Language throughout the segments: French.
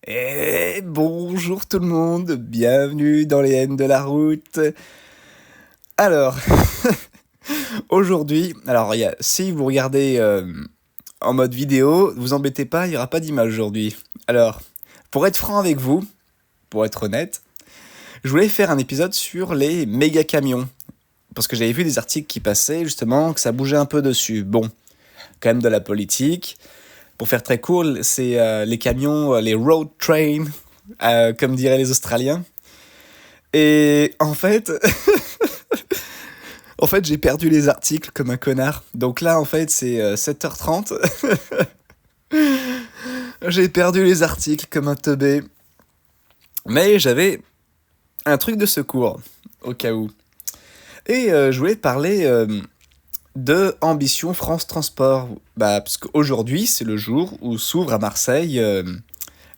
Et bonjour tout le monde, bienvenue dans les haines de la route. Alors, aujourd'hui, si vous regardez en mode vidéo, vous embêtez pas, il n'y aura pas d'image aujourd'hui. Alors, pour être franc avec vous, pour être honnête, je voulais faire un épisode sur les méga camions. Parce que j'avais vu des articles qui passaient, justement, que ça bougeait un peu dessus. Bon, quand même de la politique. Pour faire très court, c'est les camions, les road trains, comme diraient les Australiens. Et en fait, j'ai perdu les articles comme un connard. Donc là, en fait, c'est 7h30. J'ai perdu les articles comme un teubé. Mais j'avais un truc de secours, au cas où. Et je voulais parler de Ambition France Transport. Parce qu'aujourd'hui, c'est le jour où s'ouvre à Marseille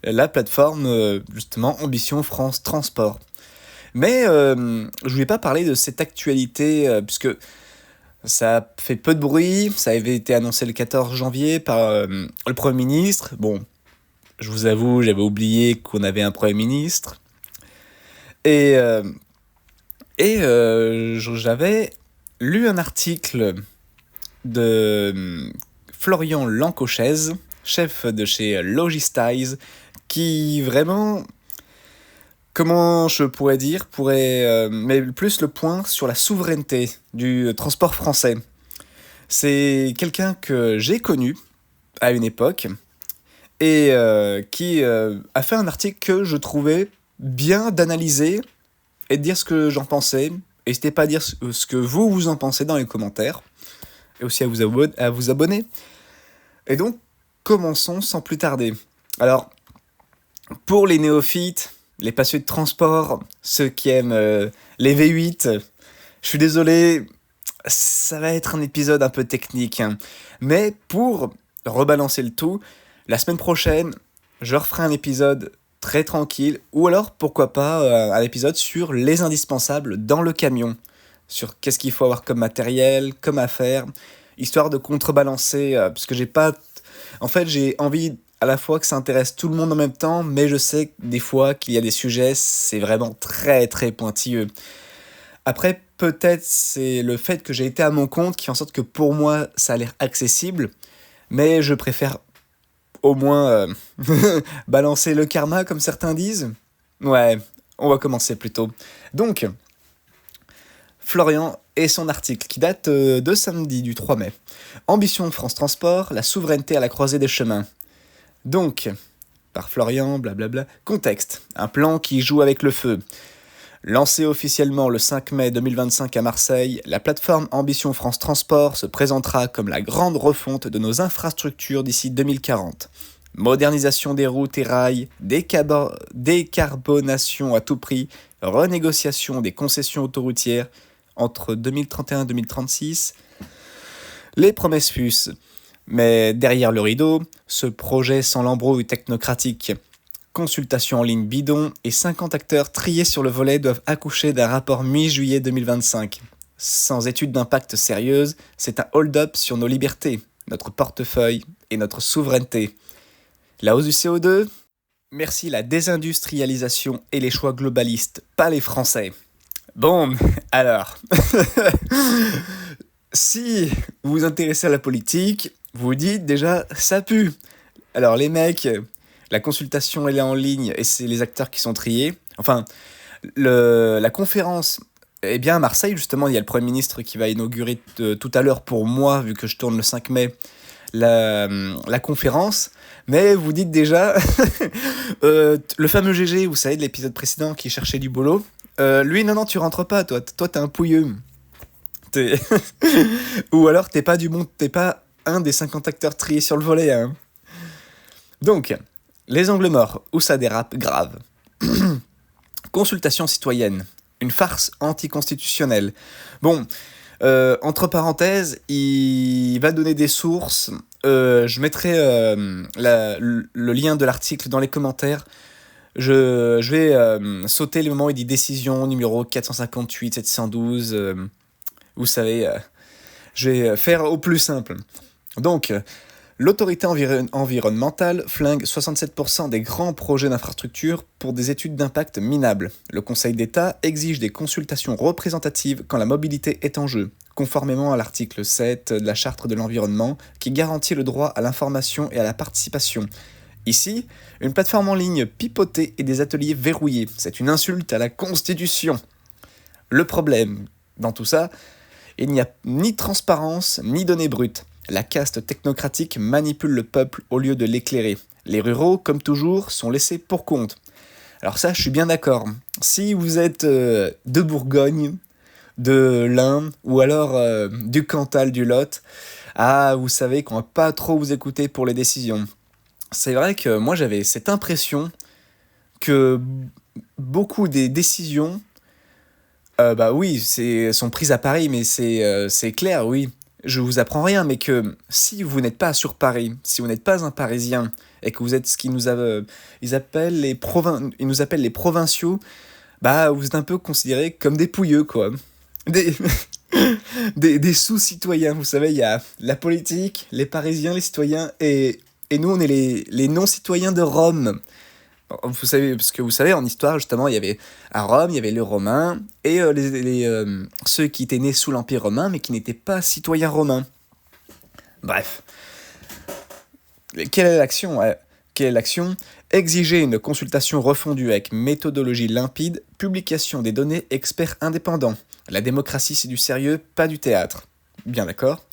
la plateforme, justement, Ambition France Transport. Mais je voulais pas parler de cette actualité, puisque ça fait peu de bruit, ça avait été annoncé le 14 janvier par le Premier ministre. Bon, je vous avoue, j'avais oublié qu'on avait un Premier ministre. Et, euh, j'avais lu un article de Florian Lancochez, chef de chez Logistize, qui vraiment, comment je pourrais dire, met plus le point sur la souveraineté du transport français. C'est quelqu'un que j'ai connu à une époque et qui a fait un article que je trouvais bien d'analyser et de dire ce que j'en pensais. N'hésitez pas à dire ce que vous en pensez dans les commentaires et aussi à vous abonner. Et donc, commençons sans plus tarder. Alors, pour les néophytes, les passionnés de transport, ceux qui aiment les V8, je suis désolé, ça va être un épisode un peu technique, hein. Mais pour rebalancer le tout, la semaine prochaine, je referai un épisode très tranquille, ou alors pourquoi pas un épisode sur les indispensables dans le camion, sur qu'est-ce qu'il faut avoir comme matériel, comme affaire, histoire de contrebalancer, parce que j'ai pas... En fait, j'ai envie à la fois que ça intéresse tout le monde en même temps, mais je sais que des fois qu'il y a des sujets, c'est vraiment très très pointilleux. Après, peut-être c'est le fait que j'ai été à mon compte qui fait en sorte que pour moi, ça a l'air accessible, mais je préfère au moins balancer le karma, comme certains disent. Ouais, on va commencer plutôt. Donc, Florian et son article qui date de samedi du 3 mai. Ambition France Transport, la souveraineté à la croisée des chemins. Donc, par Florian, blablabla. Contexte, un plan qui joue avec le feu. Lancée officiellement le 5 mai 2025 à Marseille, la plateforme Ambition France Transport se présentera comme la grande refonte de nos infrastructures d'ici 2040. Modernisation des routes et rails, décarbonation à tout prix, renégociation des concessions autoroutières entre 2031 et 2036. Les promesses fussent. Mais derrière le rideau, ce projet sans l'embrouille technocratique. Consultation en ligne bidon et 50 acteurs triés sur le volet doivent accoucher d'un rapport mi-juillet 2025. Sans étude d'impact sérieuse, c'est un hold-up sur nos libertés, notre portefeuille et notre souveraineté. La hausse du CO2 ? Merci la désindustrialisation et les choix globalistes, pas les Français. Bon, alors, si vous vous intéressez à la politique, vous vous dites déjà, ça pue. Alors les mecs, la consultation elle est en ligne et c'est les acteurs qui sont triés. Enfin, la conférence est bien à Marseille, justement, il y a le Premier ministre qui va inaugurer tout à l'heure pour moi, vu que je tourne le 5 mai, la conférence. Mais vous dites déjà, le fameux GG, vous savez, de l'épisode précédent qui cherchait du boulot, lui, non, tu rentres pas, toi t'es un pouilleux. T'es... Ou alors t'es pas un des 50 acteurs triés sur le volet, hein. Donc, les angles morts, où ça dérape grave. Consultation citoyenne, une farce anticonstitutionnelle. Bon, entre parenthèses, il va donner des sources. Je mettrai le lien de l'article dans les commentaires. Je vais sauter le moment où il dit décision numéro 458, 712. Vous savez, je vais faire au plus simple. Donc, L'autorité environnementale flingue 67% des grands projets d'infrastructure pour des études d'impact minables. Le Conseil d'État exige des consultations représentatives quand la mobilité est en jeu, conformément à l'article 7 de la Charte de l'environnement qui garantit le droit à l'information et à la participation. Ici, une plateforme en ligne pipotée et des ateliers verrouillés. C'est une insulte à la Constitution. Le problème, dans tout ça, il n'y a ni transparence ni données brutes. La caste technocratique manipule le peuple au lieu de l'éclairer. Les ruraux, comme toujours, sont laissés pour compte. Alors ça, je suis bien d'accord. Si vous êtes de Bourgogne, de l'Ain, ou alors du Cantal, du Lot, vous savez qu'on va pas trop vous écouter pour les décisions. C'est vrai que moi j'avais cette impression que beaucoup des décisions, oui, sont prises à Paris, mais c'est clair, oui. Je vous apprends rien, mais que si vous n'êtes pas sur Paris, si vous n'êtes pas un Parisien, et que vous êtes ce qu'ils nous ils nous appellent les provinciaux, vous êtes un peu considérés comme des pouilleux, quoi. Des, des sous-citoyens, vous savez, il y a la politique, les Parisiens, les citoyens, et nous, on est les non-citoyens de Rome. Vous savez, parce que vous savez, en histoire, justement, il y avait à Rome, il y avait les Romains et ceux qui étaient nés sous l'Empire romain, mais qui n'étaient pas citoyens romains. Bref. Quelle est l'action ? Quelle est l'action ? Exiger une consultation refondue avec méthodologie limpide, publication des données, experts indépendants. La démocratie, c'est du sérieux, pas du théâtre. Bien d'accord ?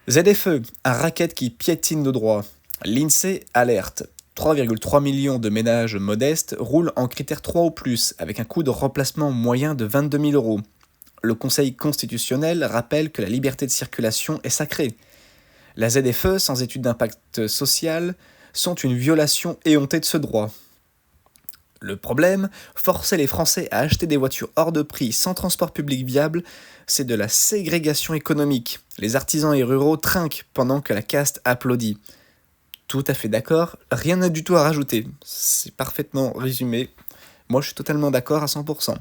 ZFE, un racket qui piétine nos droits. L'INSEE alerte. 3,3 millions de ménages modestes roulent en critère 3 ou plus, avec un coût de remplacement moyen de 22 000 euros. Le Conseil constitutionnel rappelle que la liberté de circulation est sacrée. La ZFE, sans étude d'impact social, sont une violation éhontée de ce droit. Le problème, forcer les Français à acheter des voitures hors de prix sans transport public viable, c'est de la ségrégation économique. Les artisans et ruraux trinquent pendant que la caste applaudit. Tout à fait d'accord, rien n'a du tout à rajouter. C'est parfaitement résumé. Moi, je suis totalement d'accord à 100%.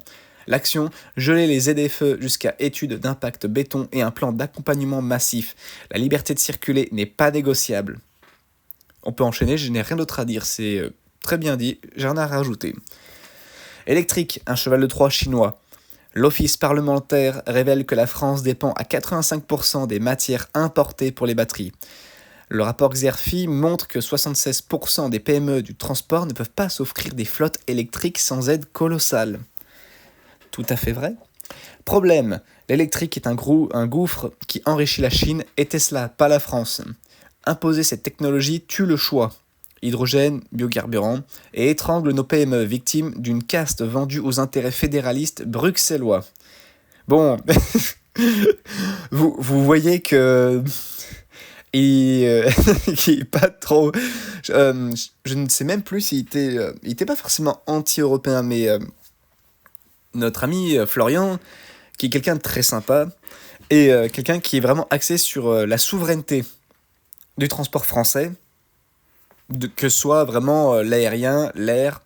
L'action, geler les ZFE jusqu'à étude d'impact béton et un plan d'accompagnement massif. La liberté de circuler n'est pas négociable. On peut enchaîner, je n'ai rien d'autre à dire, c'est très bien dit, j'ai rien à rajouter. Électrique, un cheval de Troie chinois. L'Office parlementaire révèle que la France dépend à 85% des matières importées pour les batteries. Le rapport Xerfi montre que 76% des PME du transport ne peuvent pas s'offrir des flottes électriques sans aide colossale. Tout à fait vrai. Problème, l'électrique est un gouffre qui enrichit la Chine et Tesla, pas la France. Imposer cette technologie tue le choix. Hydrogène, biocarburant, et étrangle nos PME victimes d'une caste vendue aux intérêts fédéralistes bruxellois. Bon, vous voyez que... qui est pas trop... je ne sais même plus s'il était pas forcément anti-européen, mais notre ami Florian, qui est quelqu'un de très sympa, et quelqu'un qui est vraiment axé sur la souveraineté du transport français, que ce soit vraiment l'aérien, l'air,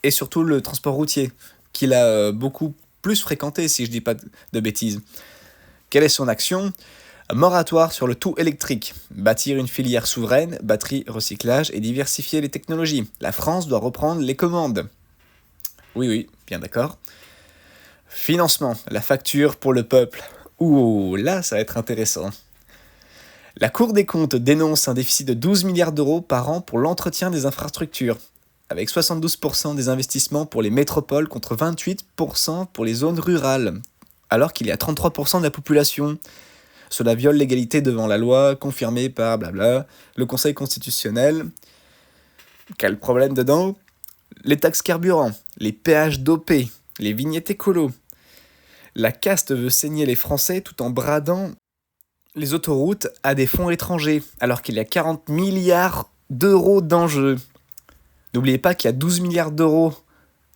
et surtout le transport routier, qu'il a beaucoup plus fréquenté, si je dis pas de bêtises. Quelle est son action ? Moratoire sur le tout électrique. Bâtir une filière souveraine, batterie, recyclage et diversifier les technologies. La France doit reprendre les commandes. Oui, bien d'accord. Financement, la facture pour le peuple. Ouh, là, ça va être intéressant. La Cour des comptes dénonce un déficit de 12 milliards d'euros par an pour l'entretien des infrastructures, avec 72% des investissements pour les métropoles contre 28% pour les zones rurales, alors qu'il y a 33% de la population. Cela viole l'égalité devant la loi, confirmée par blabla, le Conseil constitutionnel. Quel problème dedans ? Les taxes carburant, les péages dopés, les vignettes écolo. La caste veut saigner les Français tout en bradant les autoroutes à des fonds étrangers, alors qu'il y a 40 milliards d'euros d'enjeux. N'oubliez pas qu'il y a 12 milliards d'euros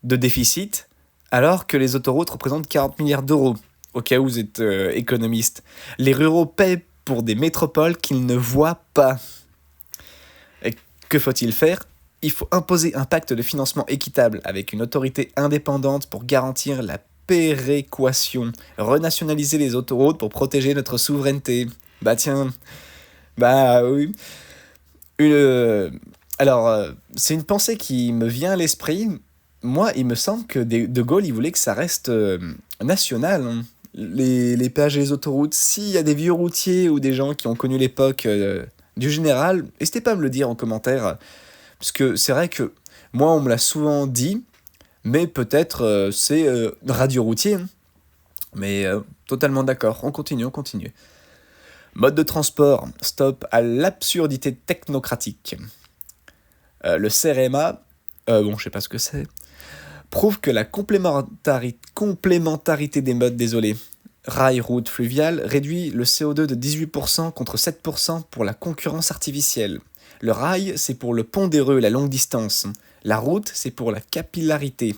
de déficit, alors que les autoroutes représentent 40 milliards d'euros. Au cas où vous êtes économiste. Les ruraux paient pour des métropoles qu'ils ne voient pas. Et que faut-il faire ? Il faut imposer un pacte de financement équitable avec une autorité indépendante pour garantir la péréquation. Renationaliser les autoroutes pour protéger notre souveraineté. Tiens, Bah oui. Une, c'est une pensée qui me vient à l'esprit. Moi, il me semble que De Gaulle, il voulait que ça reste national, hein. Les péages et les autoroutes, s'il y a des vieux routiers ou des gens qui ont connu l'époque du général, n'hésitez pas à me le dire en commentaire. Parce que c'est vrai que moi, on me l'a souvent dit, mais peut-être c'est radio routier, hein. Mais totalement d'accord. On continue, on continue. Mode de transport, stop à l'absurdité technocratique. Le CEREMA, bon, je sais pas ce que c'est, prouve que la complémentarité des modes, désolé, rail, route, fluvial, réduit le CO2 de 18% contre 7% pour la concurrence artificielle. Le rail, c'est pour le pondéreux, la longue distance. La route, c'est pour la capillarité.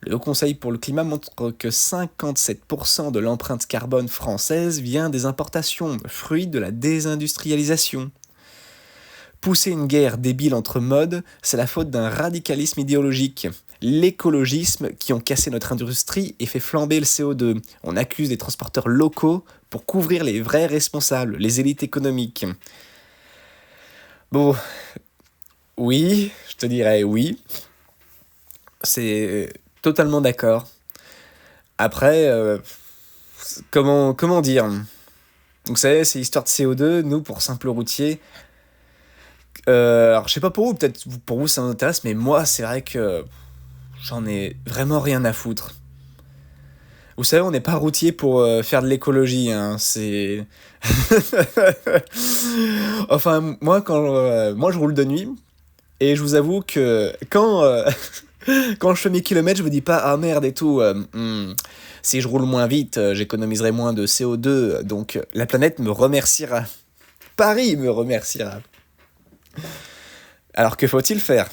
Le Haut Conseil pour le climat montre que 57% de l'empreinte carbone française vient des importations, fruit de la désindustrialisation. Pousser une guerre débile entre modes, c'est la faute d'un radicalisme idéologique. L'écologisme qui ont cassé notre industrie et fait flamber le CO2. On accuse des transporteurs locaux pour couvrir les vrais responsables, les élites économiques. Bon, oui, je te dirais oui. C'est totalement d'accord. Après, comment dire? Donc, vous savez, c'est histoire de CO2, nous, pour simple routier. Alors, je sais pas pour vous, peut-être pour vous ça vous intéresse, mais moi, c'est vrai que j'en ai vraiment rien à foutre. Vous savez, on n'est pas routier pour faire de l'écologie, hein, c'est... Enfin, moi, je roule de nuit, et je vous avoue que quand je fais mes kilomètres, je me dis pas, ah merde et tout, si je roule moins vite, j'économiserai moins de CO2, donc la planète me remerciera. Paris me remerciera. Alors que faut-il faire?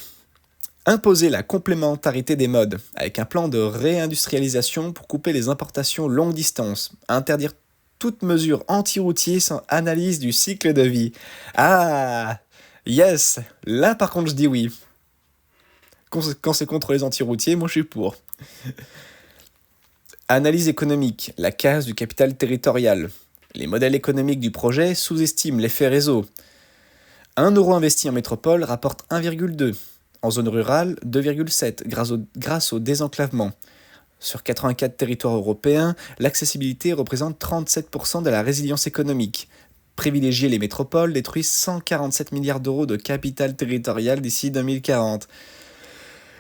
Imposer la complémentarité des modes, avec un plan de réindustrialisation pour couper les importations longue distance. Interdire toute mesure anti-routier sans analyse du cycle de vie. Ah, yes, là par contre je dis oui. Quand c'est contre les anti-routiers, moi je suis pour. Analyse économique, la case du capital territorial. Les modèles économiques du projet sous-estiment l'effet réseau. 1 euro investi en métropole rapporte 1,2. En zone rurale, 2,7 grâce au désenclavement. Sur 84 territoires européens, l'accessibilité représente 37% de la résilience économique. Privilégier les métropoles détruit 147 milliards d'euros de capital territorial d'ici 2040.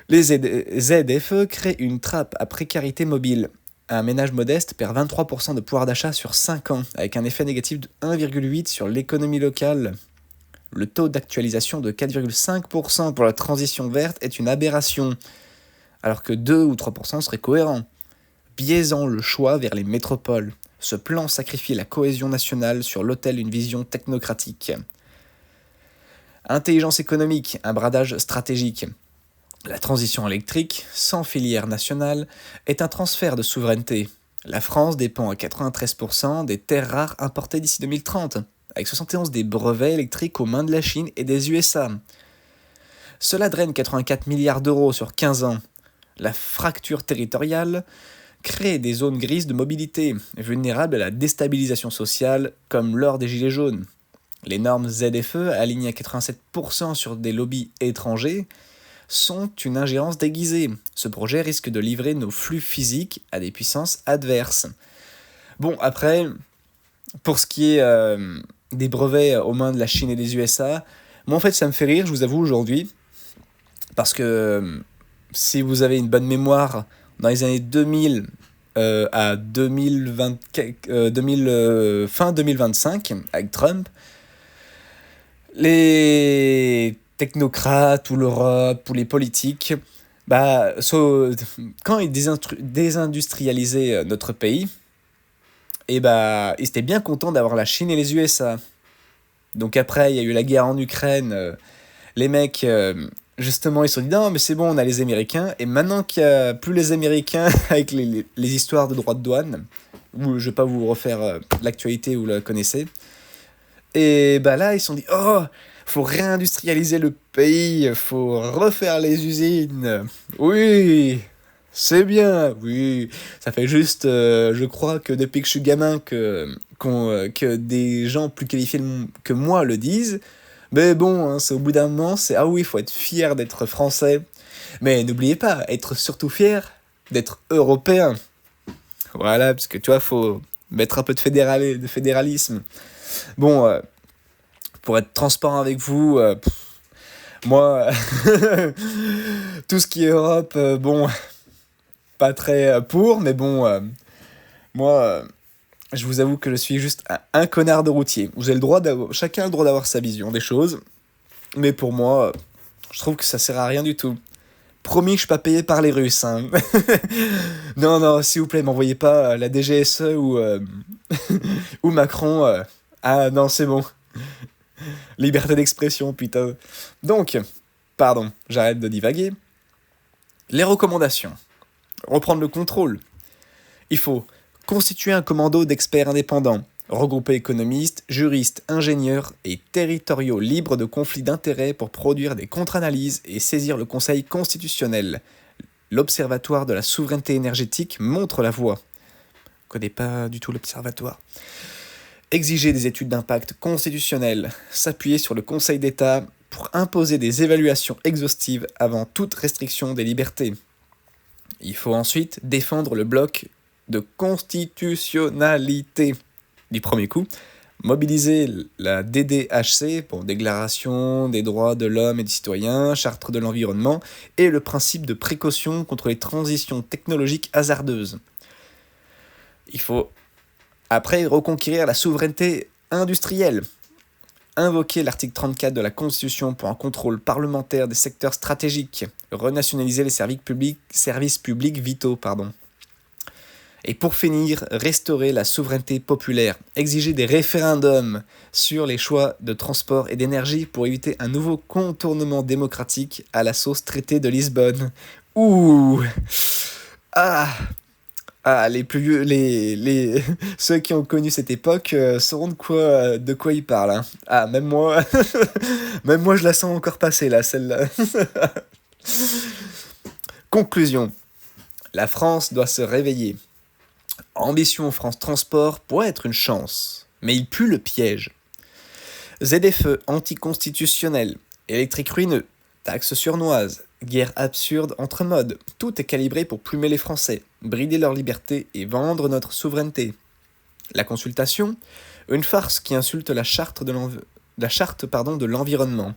Les ZFE créent une trappe à précarité mobile. Un ménage modeste perd 23% de pouvoir d'achat sur 5 ans, avec un effet négatif de 1,8 sur l'économie locale. Le taux d'actualisation de 4,5% pour la transition verte est une aberration, alors que 2 ou 3% seraient cohérents. Biaisant le choix vers les métropoles, ce plan sacrifie la cohésion nationale sur l'autel d'une vision technocratique. Intelligence économique, un bradage stratégique. La transition électrique, sans filière nationale, est un transfert de souveraineté. La France dépend à 93% des terres rares importées d'ici 2030. Avec 71 des brevets électriques aux mains de la Chine et des USA. Cela draine 84 milliards d'euros sur 15 ans. La fracture territoriale crée des zones grises de mobilité, vulnérables à la déstabilisation sociale, comme lors des Gilets jaunes. Les normes ZFE, alignées à 87% sur des lobbies étrangers, sont une ingérence déguisée. Ce projet risque de livrer nos flux physiques à des puissances adverses. Bon, après, pour ce qui est des brevets aux mains de la Chine et des USA, moi en fait ça me fait rire, je vous avoue aujourd'hui, parce que si vous avez une bonne mémoire, dans les années 2000 à 2020, fin 2025, avec Trump, les technocrates ou l'Europe ou les politiques, quand ils désindustrialisaient notre pays, et ils étaient bien contents d'avoir la Chine et les USA. Donc après, il y a eu la guerre en Ukraine. Les mecs, justement, ils se sont dit non, mais c'est bon, on a les Américains. Et maintenant qu'il n'y a plus les Américains avec les histoires de droits de douane, je ne vais pas vous refaire l'actualité, vous la connaissez. Et là, ils se sont dit oh, faut réindustrialiser le pays, faut refaire les usines. Oui, C'est bien, oui. Ça fait juste, je crois que depuis que je suis gamin, que des gens plus qualifiés que moi le disent. Mais bon, hein, c'est au bout d'un moment, c'est ah oui, il faut être fier d'être français. Mais n'oubliez pas, être surtout fier d'être européen. Voilà, parce que tu vois, faut mettre un peu de fédéralisme. Bon, pour être transparent avec vous, moi, tout ce qui est Europe, bon, pas très pour, mais bon, moi, je vous avoue que je suis juste un connard de routier. Vous avez le droit chacun a le droit d'avoir sa vision des choses, mais pour moi, je trouve que ça sert à rien du tout. Promis que je suis pas payé par les Russes, hein. Non, non, s'il vous plaît, m'envoyez pas la DGSE ou Macron. Ah non, c'est bon. Liberté d'expression, putain. Donc, pardon, j'arrête de divaguer. Les recommandations. Reprendre le contrôle. Il faut constituer un commando d'experts indépendants, regrouper économistes, juristes, ingénieurs et territoriaux libres de conflits d'intérêts pour produire des contre-analyses et saisir le Conseil constitutionnel. L'Observatoire de la souveraineté énergétique montre la voie. Je connais pas du tout l'Observatoire. Exiger des études d'impact constitutionnelles, s'appuyer sur le Conseil d'État pour imposer des évaluations exhaustives avant toute restriction des libertés. Il faut ensuite défendre le bloc de constitutionnalité du premier coup, mobiliser la DDHC pour Déclaration des droits de l'homme et des citoyens, Charte de l'environnement et le principe de précaution contre les transitions technologiques hasardeuses. Il faut après reconquérir la souveraineté industrielle, invoquer l'article 34 de la Constitution pour un contrôle parlementaire des secteurs stratégiques, renationaliser les services publics vitaux, Et pour finir, restaurer la souveraineté populaire, exiger des référendums sur les choix de transport et d'énergie pour éviter un nouveau contournement démocratique à la sauce traité de Lisbonne. Ouh. Ah. Ah, les plus vieux, ceux qui ont connu cette époque sauront de quoi ils parlent, hein. Ah, même moi, même moi je la sens encore passer là, celle-là. Conclusion. La France doit se réveiller. Ambition France Transport pourrait être une chance, mais il pue le piège. ZFE anticonstitutionnel, électrique ruineux, taxes surnoises, guerre absurde entre modes, tout est calibré pour plumer les Français, brider leur liberté et vendre notre souveraineté. La consultation, une farce qui insulte la charte de l'environnement.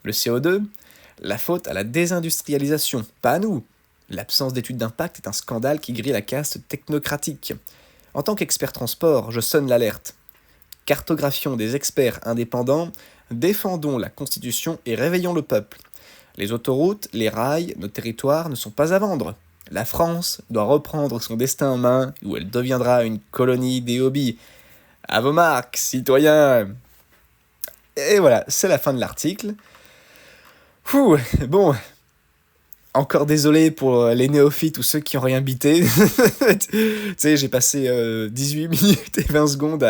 Le CO2, la faute à la désindustrialisation, pas à nous. L'absence d'études d'impact est un scandale qui grille la caste technocratique. En tant qu'expert transport, je sonne l'alerte. Cartographions des experts indépendants, défendons la Constitution et réveillons le peuple. Les autoroutes, les rails, nos territoires ne sont pas à vendre. La France doit reprendre son destin en main ou elle deviendra une colonie des hobbies. À vos marques, citoyens. Et voilà, c'est la fin de l'article. Bon, encore désolé pour les néophytes ou ceux qui ont rien bité. Tu sais, j'ai passé 18 minutes et 20 secondes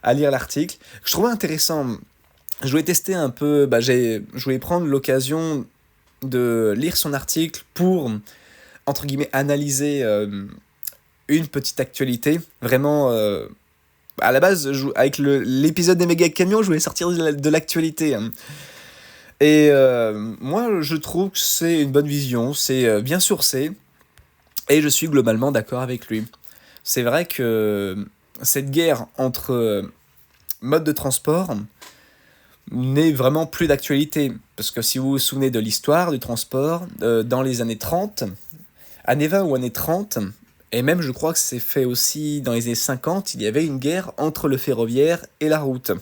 à lire l'article. Je trouvais intéressant. Je voulais tester un peu, je voulais prendre l'occasion de lire son article pour, entre guillemets, analyser une petite actualité. Vraiment, à la base, avec l'épisode des méga camions, je voulais sortir de l'actualité, hein. Et moi, je trouve que c'est une bonne vision, c'est bien sourcé, et je suis globalement d'accord avec lui. C'est vrai que cette guerre entre modes de transport n'est vraiment plus d'actualité. Parce que si vous vous souvenez de l'histoire du transport, dans les années 30, années 20 ou années 30, et même je crois que c'est fait aussi dans les années 50, il y avait une guerre entre le ferroviaire et la route.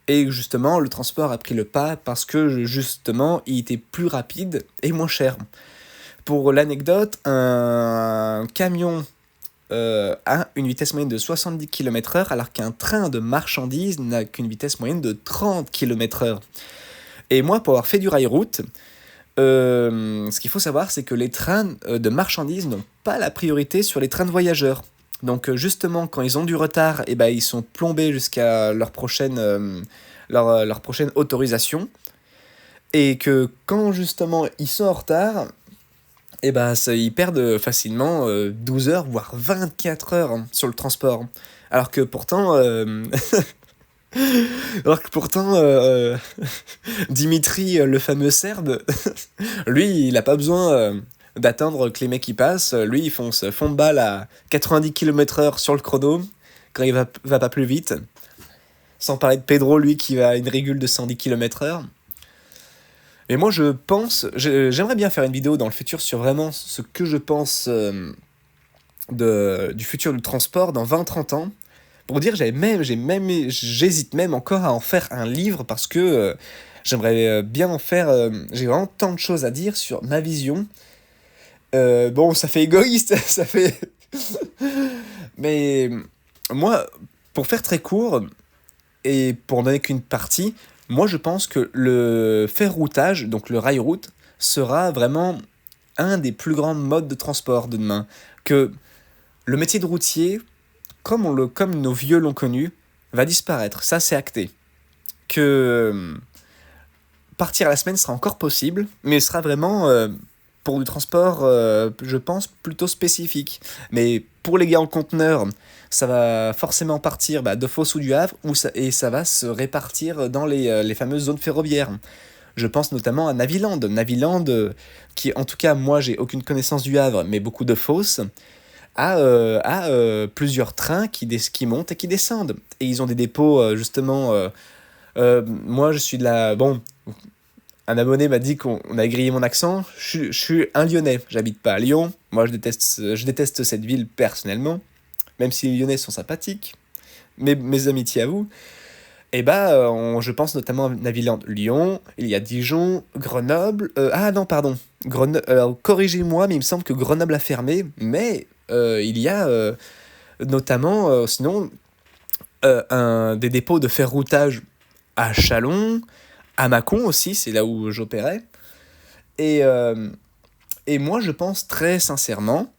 Et justement, le transport a pris le pas parce que justement, il était plus rapide et moins cher. Pour l'anecdote, un camion a une vitesse moyenne de 70 km/h alors qu'un train de marchandises n'a qu'une vitesse moyenne de 30 km/h. Et moi, pour avoir fait du rail-route, ce qu'il faut savoir, c'est que les trains de marchandises n'ont pas la priorité sur les trains de voyageurs. Donc justement, quand ils ont du retard, ils sont plombés jusqu'à leur prochaine autorisation. Et que quand justement ils sont en retard, et bah, ils perdent facilement 12 heures, voire 24 heures hein, sur le transport. Alors que pourtant, alors que pourtant Dimitri, le fameux Serbe, lui, il a pas besoin d'attendre que les mecs y passent. Lui, il fonce fond de balle à 90 km/h sur le chrono, quand il va pas plus vite. Sans parler de Pedro, lui, qui va à une régule de 110 km/h. Et moi, j'aimerais bien faire une vidéo dans le futur sur vraiment ce que je pense du futur du transport dans 20-30 ans. Pour dire, j'hésite même encore à en faire un livre parce que j'aimerais bien en faire. J'ai vraiment tant de choses à dire sur ma vision. Bon, ça fait égoïste, ça fait. Mais moi, pour faire très court, et pour n'en donner qu'une partie, moi je pense que le ferroutage, donc le rail-route, sera vraiment un des plus grands modes de transport de demain. Que le métier de routier, comme nos vieux l'ont connu, va disparaître. Ça, c'est acté. Que partir à la semaine sera encore possible, mais sera vraiment pour du transport, je pense, plutôt spécifique. Mais pour les gars en conteneur, ça va forcément partir de Fos ou du Havre, et ça va se répartir dans les fameuses zones ferroviaires. Je pense notamment à Naviland. Naviland, qui en tout cas, moi, j'ai aucune connaissance du Havre, mais beaucoup de Fos, a plusieurs trains qui montent et qui descendent. Et ils ont des dépôts, justement. Moi, je suis de la. Bon, un abonné m'a dit qu'on a grillé mon accent. Je suis un Lyonnais. J'habite pas à Lyon. Moi, je déteste cette ville personnellement, même si les Lyonnais sont sympathiques. Mes amitiés à vous. Et je pense notamment à Naviland Lyon, il y a Dijon, Grenoble. Ah non, pardon. Alors, corrigez-moi, mais il me semble que Grenoble a fermé. Mais il y a notamment, sinon, des dépôts de ferroutage à Châlons, à Mâcon aussi, c'est là où j'opérais. Et, et moi, je pense très sincèrement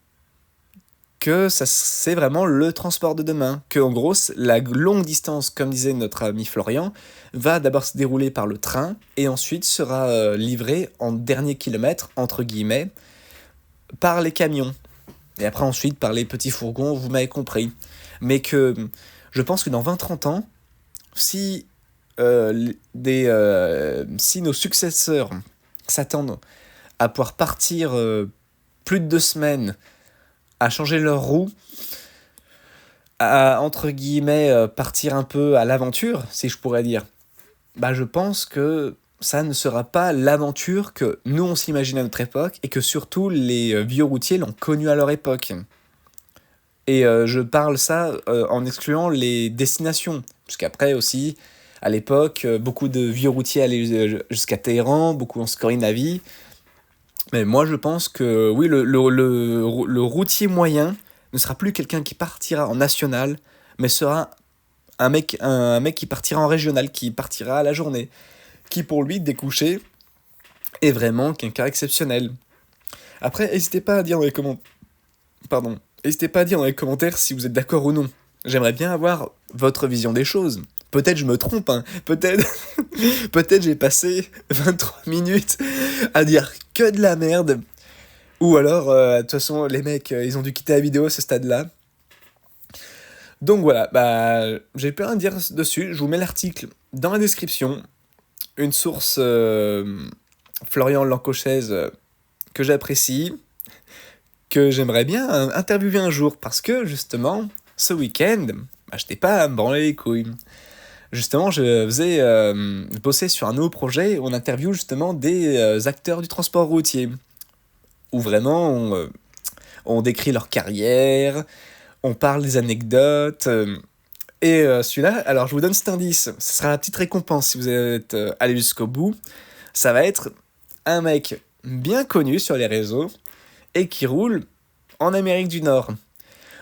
que c'est vraiment le transport de demain. Que, en gros, la longue distance, comme disait notre ami Florian, va d'abord se dérouler par le train et ensuite sera livrée en dernier kilomètre, entre guillemets, par les camions. Et après, ensuite, par les petits fourgons, vous m'avez compris. Mais que je pense que dans 20-30 ans, si nos successeurs s'attendent à pouvoir partir plus de 2 semaines à changer leur roue, à, entre guillemets, partir un peu à l'aventure, si je pourrais dire, je pense que ça ne sera pas l'aventure que nous on s'imagine à notre époque et que surtout les vieux routiers l'ont connu à leur époque. Et je parle ça en excluant les destinations, puisqu'après aussi, à l'époque, beaucoup de vieux routiers allaient jusqu'à Téhéran, beaucoup en Scandinavie. Mais moi, je pense que oui, le routier moyen ne sera plus quelqu'un qui partira en national, mais sera un mec qui partira en régional, qui partira à la journée, qui pour lui, découcher, est vraiment quelqu'un exceptionnel. Après, n'hésitez pas à dire dans les N'hésitez pas à dire dans les commentaires si vous êtes d'accord ou non. J'aimerais bien avoir votre vision des choses. Peut-être je me trompe, hein. Peut-être j'ai passé 23 minutes à dire que de la merde. Ou alors, de toute façon, les mecs, ils ont dû quitter la vidéo à ce stade-là. Donc voilà, j'ai plus rien à dire dessus. Je vous mets l'article dans la description. Une source, Florian Lancochez, que j'apprécie, que j'aimerais bien interviewer un jour. Parce que, justement, ce week-end, je n'étais pas à me branler les couilles. Justement, je faisais bosser sur un nouveau projet où on interviewe justement des acteurs du transport routier. Où vraiment on décrit leur carrière, on parle des anecdotes. Et celui-là, alors je vous donne cet indice, ce sera la petite récompense si vous êtes allé jusqu'au bout. Ça va être un mec bien connu sur les réseaux et qui roule en Amérique du Nord.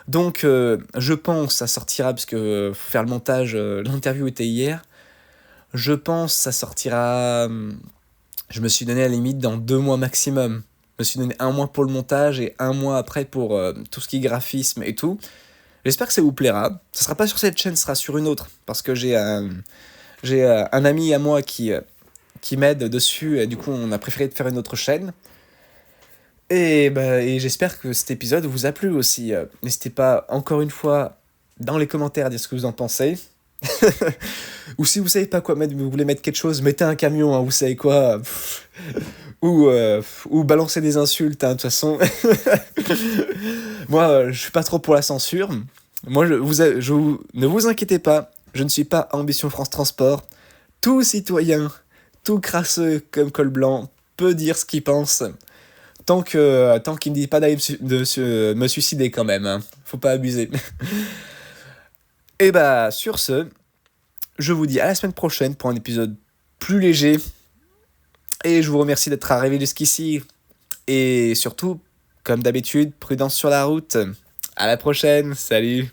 Donc, je pense, ça sortira, parce que faut faire le montage, l'interview était hier, je pense ça sortira, je me suis donné à la limite dans 2 mois maximum. Je me suis donné 1 mois pour le montage et 1 mois après pour tout ce qui est graphisme et tout. J'espère que ça vous plaira. Ça sera pas sur cette chaîne, ce sera sur une autre, parce que j'ai un ami à moi qui m'aide dessus, et du coup on a préféré de faire une autre chaîne. Et j'espère que cet épisode vous a plu aussi. N'hésitez pas, encore une fois, dans les commentaires à dire ce que vous en pensez. Ou si vous savez pas quoi mettre, vous voulez mettre quelque chose, mettez un camion, hein, vous savez quoi. Ou balancer des insultes, hein, de toute façon. Moi, je suis pas trop pour la censure. Moi, ne vous inquiétez pas, je ne suis pas Ambition France Transport. Tout citoyen, tout crasseux comme col blanc, peut dire ce qu'il pense. Tant qu'il me dit pas d'aller me suicider quand même, hein. Faut pas abuser. Et bah, sur ce, je vous dis à la semaine prochaine pour un épisode plus léger. Et je vous remercie d'être arrivé jusqu'ici. Et surtout, comme d'habitude, prudence sur la route. À la prochaine, salut!